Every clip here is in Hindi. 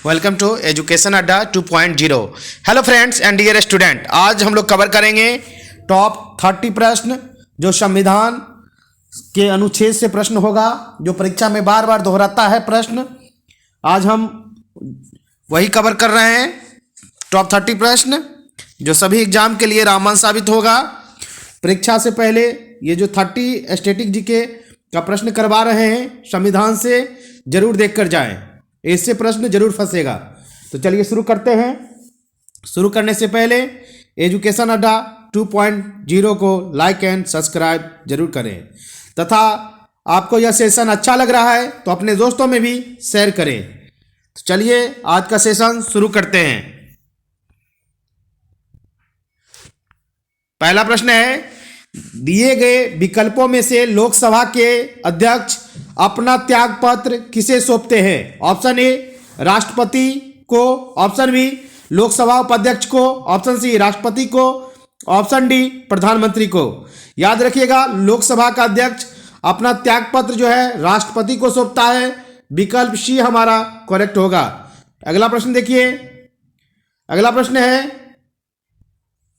Welcome to education Adda 2.0। Hello friends and dear student, आज हम लोग कवर करेंगे टॉप 30 प्रश्न जो संविधान के अनुच्छेद से प्रश्न होगा, जो परीक्षा में बार बार दोहराता है प्रश्न। आज हम वही कवर कर रहे हैं, टॉप 30 प्रश्न जो सभी एग्जाम के लिए रामबाण साबित होगा। परीक्षा से पहले ये जो 30 स्टैटिक जीके का प्रश्न करवा रहे हैं संविधान से, जरूर देख कर जाएं, इससे प्रश्न जरूर फंसेगा। तो चलिए शुरू करते हैं। शुरू करने से पहले एजुकेशन अड्डा 2.0 को लाइक एंड सब्सक्राइब जरूर करें, तथा आपको यह सेशन अच्छा लग रहा है तो अपने दोस्तों में भी शेयर करें। तो चलिए आज का सेशन शुरू करते हैं। पहला प्रश्न है, दिए गए विकल्पों में से लोकसभा के अध्यक्ष अपना त्याग पत्र किसे सौंपते हैं? ऑप्शन ए राष्ट्रपति को, ऑप्शन बी लोकसभा उपाध्यक्ष को, ऑप्शन सी राष्ट्रपति को, ऑप्शन डी प्रधानमंत्री को। याद रखिएगा, लोकसभा का अध्यक्ष अपना त्याग पत्र जो है राष्ट्रपति को सौंपता है। विकल्प सी हमारा करेक्ट होगा। अगला प्रश्न देखिए। अगला प्रश्न है,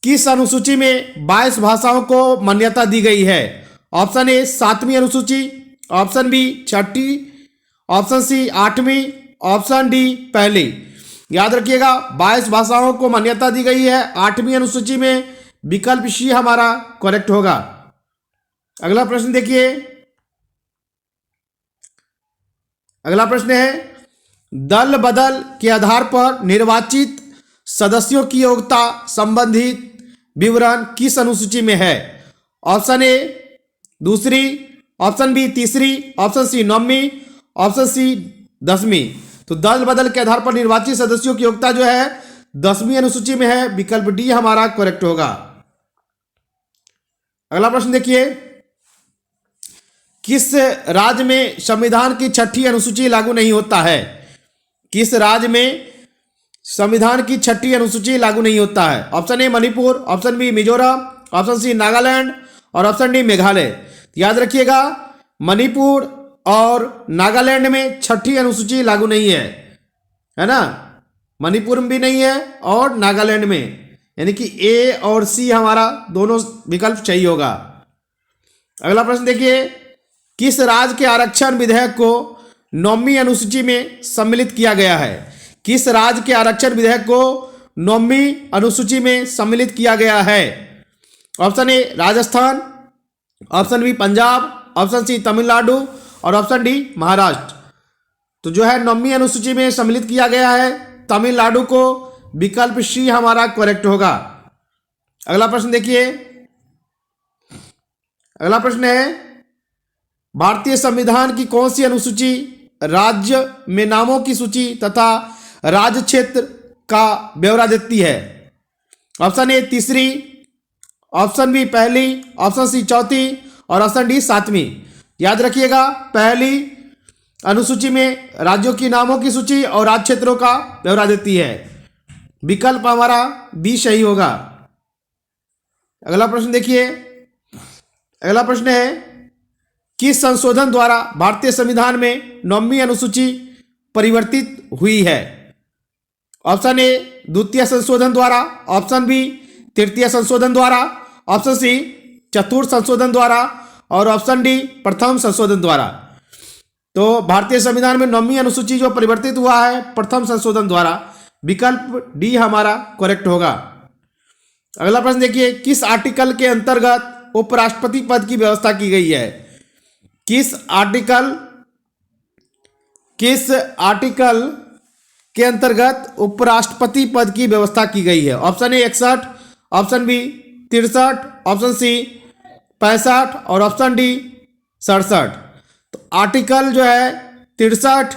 किस अनुसूची में 22 भाषाओं को मान्यता दी गई है? ऑप्शन ए 7वीं अनुसूची, ऑप्शन बी 6ठी, ऑप्शन सी 8वीं, ऑप्शन डी पहली। याद रखिएगा, 22 भाषाओं को मान्यता दी गई है 8वीं अनुसूची में। विकल्प सी हमारा करेक्ट होगा। अगला प्रश्न देखिए। अगला प्रश्न है, दल बदल के आधार पर निर्वाचित सदस्यों की योग्यता संबंधित विवरण किस अनुसूची में है? ऑप्शन ए 2री, ऑप्शन बी 3री, ऑप्शन सी 9वीं, ऑप्शन सी 10वीं। तो दल बदल के आधार पर निर्वाचित सदस्यों की योग्यता जो है 10वीं अनुसूची में है। विकल्प डी हमारा करेक्ट होगा। अगला प्रश्न देखिए, किस राज्य में संविधान की 6ठी अनुसूची लागू नहीं होता है? किस राज्य में संविधान की 6ठी अनुसूची लागू नहीं होता है? Option A Manipur, option B Mizoram, option C Nagaland और ऑप्शन डी मेघालय। याद रखिएगा, मणिपुर और नागालैंड में 6ठी अनुसूची लागू नहीं है ना। मणिपुर में भी नहीं है और नागालैंड में, यानी कि ए और सी हमारा दोनों विकल्प सही होगा। अगला प्रश्न देखिए, किस राज्य के आरक्षण विधेयक को 9वीं अनुसूची में सम्मिलित किया गया है? किस राज्य के आरक्षण विधेयक को 9वीं अनुसूची में सम्मिलित किया गया है? Option A Rajasthan, option B Punjab, option C Tamil Nadu और ऑप्शन डी महाराष्ट्र। तो जो है 9वीं अनुसूची में सम्मिलित किया गया है तमिलनाडु को। विकल्प सी हमारा करेक्ट होगा। अगला प्रश्न देखिए। अगला प्रश्न है, भारतीय संविधान की कौन सी अनुसूची राज्य में नामों की सूची तथा राज्य क्षेत्र का ब्यौरा देती है? ऑप्शन ए 3री, ऑप्शन बी पहली, ऑप्शन सी 4थी और ऑप्शन डी 7वीं। याद रखिएगा, पहली अनुसूची में राज्यों की नामों की सूची और राज्य क्षेत्रों का ब्यौरा देती है। विकल्प हमारा बी सही होगा। अगला प्रश्न देखिए। अगला प्रश्न है, किस संशोधन द्वारा भारतीय संविधान में 9वीं अनुसूची परिवर्तित हुई है? ऑप्शन ए द्वितीय संशोधन द्वारा, ऑप्शन बी तृतीय संशोधन द्वारा, ऑप्शन सी चतुर्थ संशोधन द्वारा और ऑप्शन डी प्रथम संशोधन द्वारा। तो भारतीय संविधान में 9वीं अनुसूची जो परिवर्तित हुआ है प्रथम संशोधन द्वारा। विकल्प डी हमारा करेक्ट होगा। अगला प्रश्न देखिए, किस आर्टिकल के अंतर्गत उपराष्ट्रपति पद की व्यवस्था की गई है? किस आर्टिकल के अंतर्गत उपराष्ट्रपति पद की व्यवस्था की गई है? Option A 61, option B 63, option C 65 और ऑप्शन डी 67। तो आर्टिकल जो है 63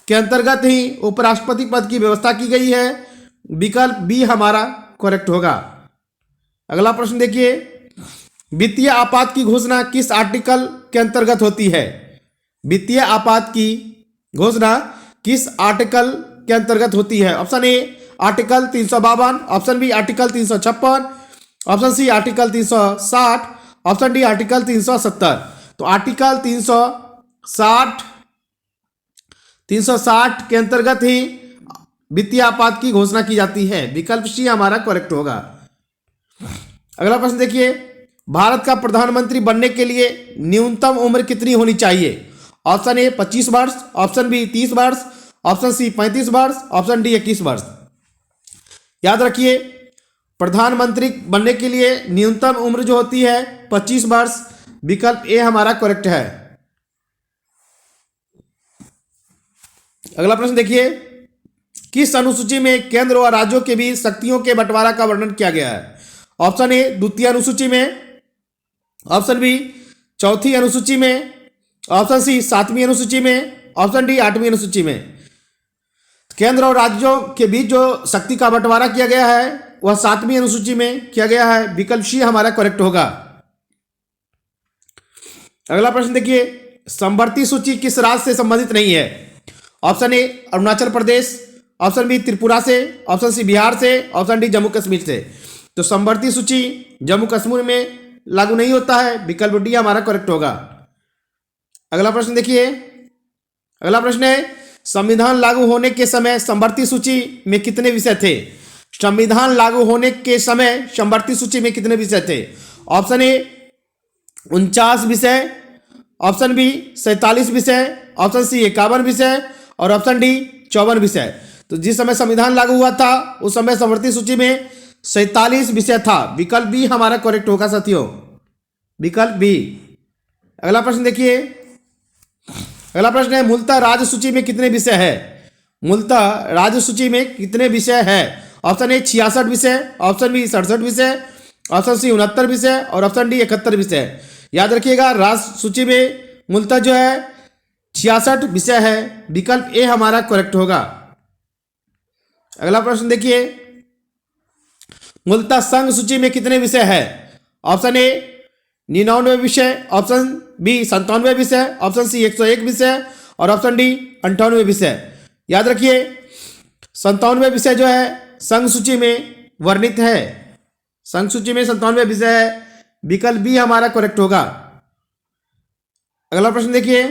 के अंतर्गत ही उपराष्ट्रपति पद की व्यवस्था की गई है। विकल्प बी हमारा करेक्ट होगा। अगला प्रश्न देखिए, वित्तीय आपात की घोषणा किस आर्टिकल के अंतर्गत होती है? वित्तीय आपात की घोषणा किस आर्टिकल के अंतर्गत होती है? Option A article 352, option B article 356, option C article 360, option D article 370। तो आर्टिकल 360 के अंतर्गत ही वित्तीय आपात की घोषणा की जाती है। विकल्प सी हमारा करेक्ट होगा। अगला प्रश्न देखिए, भारत का प्रधानमंत्री बनने के लिए न्यूनतम उम्र कितनी होनी चाहिए? ऑप्शन ए 25 वर्ष, ऑप्शन बी 30 वर्ष, ऑप्शन सी 35 वर्ष, ऑप्शन डी 21 वर्ष। याद रखिए, प्रधानमंत्री बनने के लिए न्यूनतम उम्र जो होती है 25 वर्ष। विकल्प ए हमारा करेक्ट है। अगला प्रश्न देखिए, किस अनुसूची में केंद्र और राज्यों के बीच शक्तियों के बंटवारा का वर्णन किया गया है? ऑप्शन ए द्वितीय अनुसूची में, ऑप्शन बी चौथी अनुसूची में, ऑप्शन सी 7वीं अनुसूची में, ऑप्शन डी 8वीं अनुसूची में। केंद्र और राज्यों के बीच जो शक्ति का बंटवारा किया गया है वह 7वीं अनुसूची में किया गया है। विकल्प सी हमारा करेक्ट होगा। अगला प्रश्न देखिए, समवर्ती सूची किस राज्य से संबंधित नहीं है? Option A Arunachal Pradesh, option B Tripura से, ऑप्शन सी बिहार से, ऑप्शन डी जम्मू कश्मीर से। तो समवर्ती सूची जम्मू कश्मीर में लागू नहीं होता है। विकल्प डी हमारा करेक्ट होगा। अगला प्रश्न देखिए, अगला प्रश्न है, संविधान लागू होने के समय समवर्ती सूची में कितने विषय थे? संविधान लागू होने के समय समवर्ती सूची में कितने विषय थे? ऑप्शन ए 49 विषय, ऑप्शन बी 47 विषय, ऑप्शन सी 51 विषय और ऑप्शन डी 54 विषय। तो जिस समय संविधान लागू हुआ था उस समय समवर्ती सूची में 47 विषय था। विकल्प बी हमारा करेक्ट होगा साथियों, विकल्प बी। अगला प्रश्न देखिए, अगला प्रश्न है, मूलतः राज्य सूची में कितने विषय है? मूलतः राज्य सूची में कितने विषय है? ऑप्शन ए 66 विषय, ऑप्शन बी 67 विषय, ऑप्शन सी 69 विषय और ऑप्शन डी 71 विषय। याद रखिएगा, राज्य सूची में मूलतः जो है 66 विषय है। विकल्प ए हमारा करेक्ट होगा। अगला प्रश्न देखिए, मूलतः संघ सूची में कितने विषय है? ऑप्शन ए 99 विषय, ऑप्शन बी 97 विषय, ऑप्शन सी 101 विषय और ऑप्शन डी 98 विषय। याद रखिए, 97 विषय जो है संघ सूची में वर्णित है। संघ सूची में 97 विषय है। विकल्प बी हमारा करेक्ट होगा। अगला प्रश्न देखिए,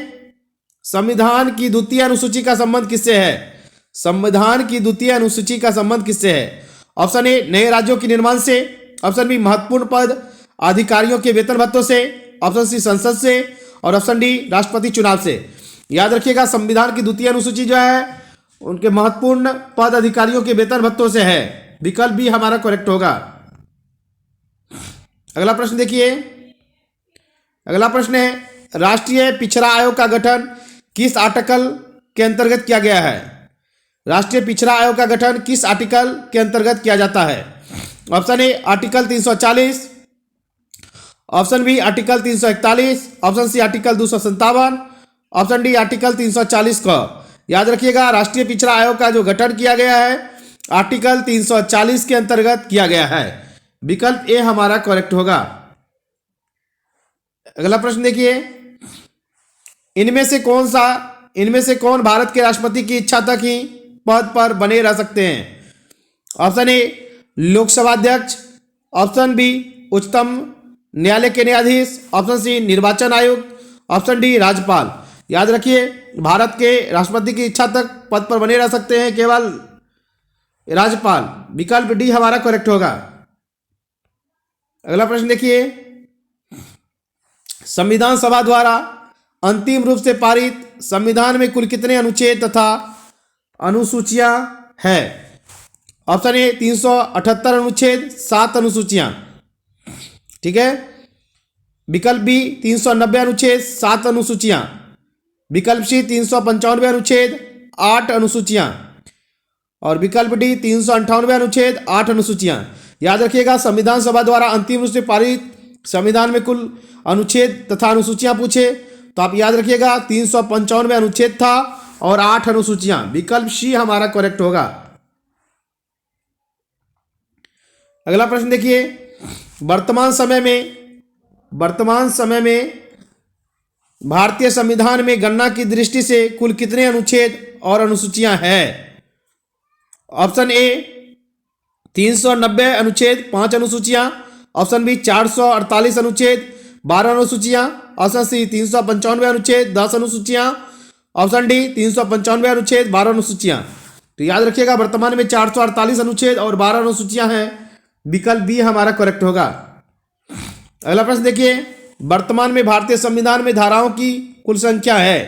संविधान की द्वितीय अनुसूची का संबंध किससे है? संविधान की द्वितीय अनुसूची का संबंध किससे है? ऑप्शन ए नए राज्यों के निर्माण से, ऑप्शन बी महत्वपूर्ण पद अधिकारियों के वेतन भत्तों से, ऑप्शन सी संसद से और ऑप्शन डी राष्ट्रपति चुनाव से। याद रखिएगा, संविधान की द्वितीय अनुसूची जो है उनके महत्वपूर्ण पद अधिकारियों के वेतन भत्तों से है। विकल्प बी हमारा करेक्ट होगा। अगला प्रश्न देखिए, अगला प्रश्न है, राष्ट्रीय पिछड़ा आयोग का गठन किस आर्टिकल के अंतर्गत किया गया है? राष्ट्रीय पिछड़ा आयोग का गठन किस आर्टिकल के अंतर्गत किया जाता है? Option A article 340, option B article 341, option C article 257, option D article 340 का। याद रखिएगा, राष्ट्रीय पिछड़ा आयोग का जो गठन किया गया है आर्टिकल 340 के अंतर्गत किया गया है। विकल्प ए हमारा करेक्ट होगा। अगला प्रश्न देखिए, इनमें से कौन भारत के राष्ट्रपति की इच्छा तक ही पद पर बने रह सकते हैं? ऑप्शन ए लोकसभा अध्यक्ष, ऑप्शन बी उच्चतम न्यायालय के न्यायाधीश, ऑप्शन सी निर्वाचन आयुक्त, ऑप्शन डी राज्यपाल। याद रखिए, भारत के राष्ट्रपति की इच्छा तक पद पर बने रह सकते हैं केवल राज्यपाल। विकल्प डी हमारा करेक्ट होगा। अगला प्रश्न देखिए, संविधान सभा द्वारा अंतिम रूप से पारित संविधान में कुल कितने अनुच्छेद तथा अनुसूचियां हैं? ऑप्शन ए 378 अनुच्छेद, 7 अनुसूचियां। ठीक है। विकल्प बी 390 अनुच्छेद, 7 अनुसूचियां। विकल्प सी 395 अनुच्छेद, 8 अनुसूचियां और विकल्प डी 398 अनुच्छेद, 8 अनुसूचियां। याद रखिएगा, संविधान सभा द्वारा अंतिम रूप से पारित संविधान में कुल अनुच्छेद तथा अनुसूचियां पूछे तो आप याद रखिएगा 395 अनुच्छेद था और 8 अनुसूचियां। विकल्प सी हमारा करेक्ट होगा। अगला प्रश्न देखिए, वर्तमान समय में भारतीय संविधान में गणना की दृष्टि से कुल कितने अनुच्छेद और अनुसूचियां हैं? ऑप्शन ए 390 अनुच्छेद, 5 अनुसूचियां, ऑप्शन बी 448 अनुच्छेद, 12 अनुसूचियां, ऑप्शन सी 395 अनुच्छेद, 10 अनुसूचियां, ऑप्शन डी 395 अनुच्छेद, 12 अनुसूचियां। तो याद रखिएगा वर्तमान में 448 अनुच्छेद और 12 अनुसूचियां हैं। विकल्प बी हमारा करेक्ट होगा। अगला प्रश्न देखिए, वर्तमान में भारतीय संविधान में धाराओं की कुल संख्या है।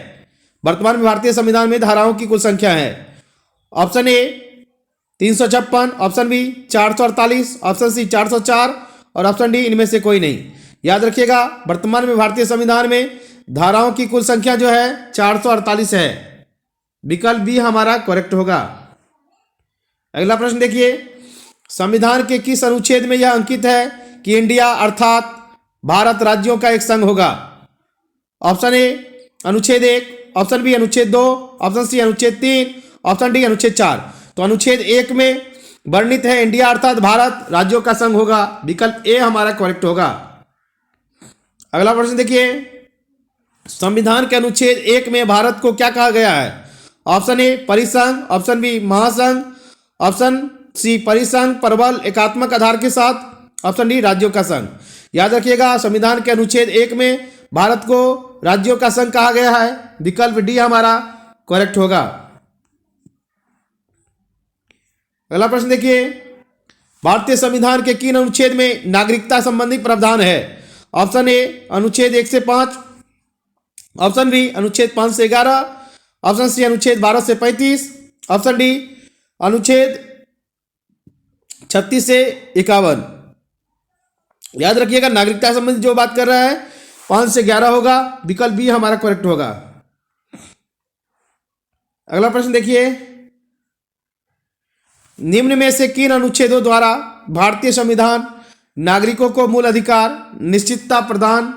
वर्तमान में भारतीय संविधान में धाराओं की कुल संख्या है। Option A 356, option B 448, option C 404 और ऑप्शन डी इनमें से कोई नहीं। याद रखिएगा वर्तमान में भारतीय संविधान में धाराओं की कुल संख्या जो है 448 है। विकल्प बी हमारा करेक्ट होगा। अगला प्रश्न देखिए, संविधान के किस अनुच्छेद में यह अंकित है कि इंडिया अर्थात भारत राज्यों का एक संघ होगा? ऑप्शन ए अनुच्छेद 1, ऑप्शन बी अनुच्छेद 2, ऑप्शन सी अनुच्छेद 3, ऑप्शन डी अनुच्छेद 4। तो अनुच्छेद 1 में वर्णित है इंडिया अर्थात भारत राज्यों का संघ होगा। विकल्प ए हमारा करेक्ट होगा। अगला प्रश्न देखिए, संविधान के अनुच्छेद 1 में भारत को क्या कहा गया है? ऑप्शन ए परिसंघ, ऑप्शन बी महासंघ, ऑप्शन सी परिसंघ प्रबल एकात्मक आधार के साथ, ऑप्शन डी राज्यों का संघ। याद रखिएगा संविधान के अनुच्छेद 1 में भारत को राज्यों का संघ कहा गया है। विकल्प डी हमारा करेक्ट होगा। अगला प्रश्न देखिए, भारतीय संविधान के किन अनुच्छेद में नागरिकता संबंधी प्रावधान है? ऑप्शन ए अनुच्छेद 1 से 5, ऑप्शन बी अनुच्छेद 5 से 11, ऑप्शन सी अनुच्छेद 12 से 35, ऑप्शन डी अनुच्छेद 36 से 51। याद रखिएगा नागरिकता संबंधी जो बात कर रहा है 5 से 11 होगा। विकल्प बी हमारा करेक्ट होगा। अगला प्रश्न देखिए, निम्न में से किन अनुच्छेदों द्वारा भारतीय संविधान नागरिकों को मूल अधिकार निश्चितता प्रदान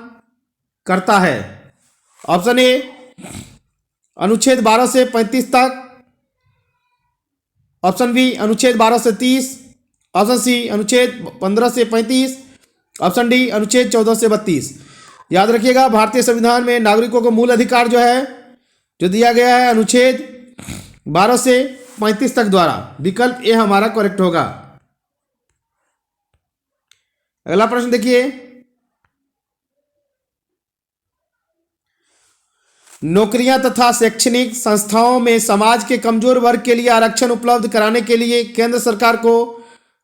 करता है? ऑप्शन ए अनुच्छेद 12 से 35 तक, ऑप्शन बी अनुच्छेद 12 से 30, ऑप्शन सी अनुच्छेद 15 से 35, ऑप्शन डी अनुच्छेद 14 से 32। याद रखिएगा भारतीय संविधान में नागरिकों को मूल अधिकार जो है जो दिया गया है अनुच्छेद 12 से 35 तक द्वारा। विकल्प ए हमारा करेक्ट होगा। अगला प्रश्न देखिए, नौकरियां तथा शैक्षणिक संस्थाओं में समाज के कमजोर वर्ग के लिए आरक्षण उपलब्ध कराने के लिए केंद्र सरकार को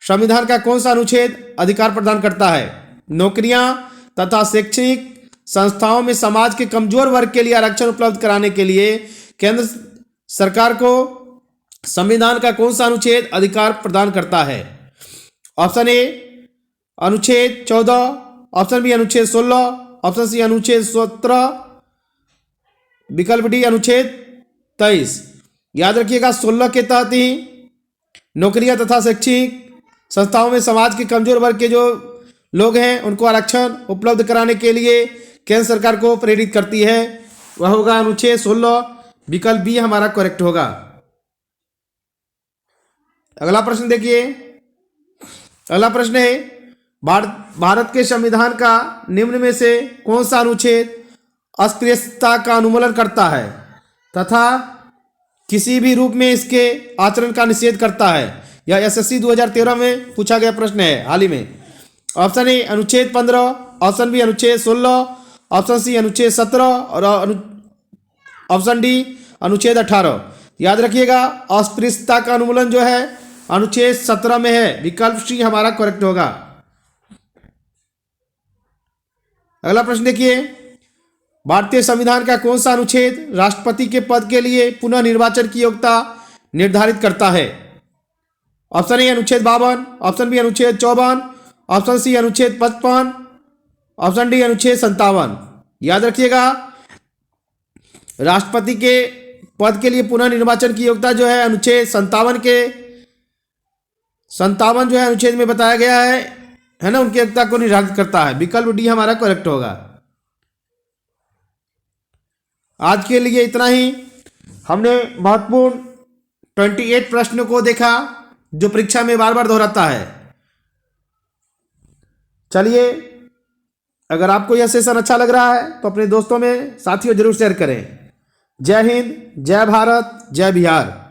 संविधान का कौन सा अनुच्छेद अधिकार प्रदान करता है? नौकरियां तथा शैक्षणिक संस्थाओं में समाज के कमजोर वर्ग के लिए आरक्षण उपलब्ध कराने के लिए केंद्र सरकार को संविधान का कौन सा अनुच्छेद अधिकार प्रदान करता है? ऑप्शन ए अनुच्छेद 14, ऑप्शन बी अनुच्छेद 16, ऑप्शन सी अनुच्छेद 17, विकल्प डी अनुच्छेद 23। याद रखिएगा 16 के तहत ही नौकरियां तथा शैक्षणिक संस्थाओं में समाज के कमजोर वर्ग के जो लोग हैं उनको आरक्षण उपलब्ध कराने के लिए केंद्र सरकार को प्रेरित करती है। वह होगा अनुच्छेद 16। विकल्प बी हमारा करेक्ट होगा। अगला प्रश्न देखिए, अगला प्रश्न है भारत के संविधान का निम्न में से कौन सा अनुच्छेद अस्पृश्यता का अनुमूलन करता है तथा किसी भी रूप में इसके आचरण का निषेध करता है? यह एसएससी 2013 में पूछा गया प्रश्न है हाल ही में। ऑप्शन ए अनुच्छेद 15, ऑप्शन बी अनुच्छेद 16, ऑप्शन सी अनुच्छेद 17 और ऑप्शन डी अनुच्छेद 18। याद रखिएगा अस्पृश्यता का अनुमूलन जो है अनुच्छेद 17 में है। विकल्प सी हमारा करेक्ट होगा। अगला प्रश्न देखिए, भारतीय संविधान का कौन सा अनुच्छेद राष्ट्रपति के पद के लिए पुनः निर्वाचन की योग्यता निर्धारित करता है? ऑप्शन ए अनुच्छेद 52, ऑप्शन बी अनुच्छेद 54, ऑप्शन सी अनुच्छेद 55, ऑप्शन डी अनुच्छेद 57। याद रखिएगा राष्ट्रपति के पद के लिए पुनः निर्वाचन की योग्यता जो है अनुच्छेद 57 जो है अनुच्छेद में बताया गया है ना, उनकी योग्यता को निर्धारित करता है। विकल्प डी हमारा करेक्ट होगा। आज के लिए इतना ही। हमने महत्वपूर्ण 28 प्रश्नों को देखा जो परीक्षा में बार बार दोहराता है। चलिए, अगर आपको यह सेशन अच्छा लग रहा है तो अपने दोस्तों में साथियों जरूर शेयर करें। जय हिंद, जय भारत, जय बिहार।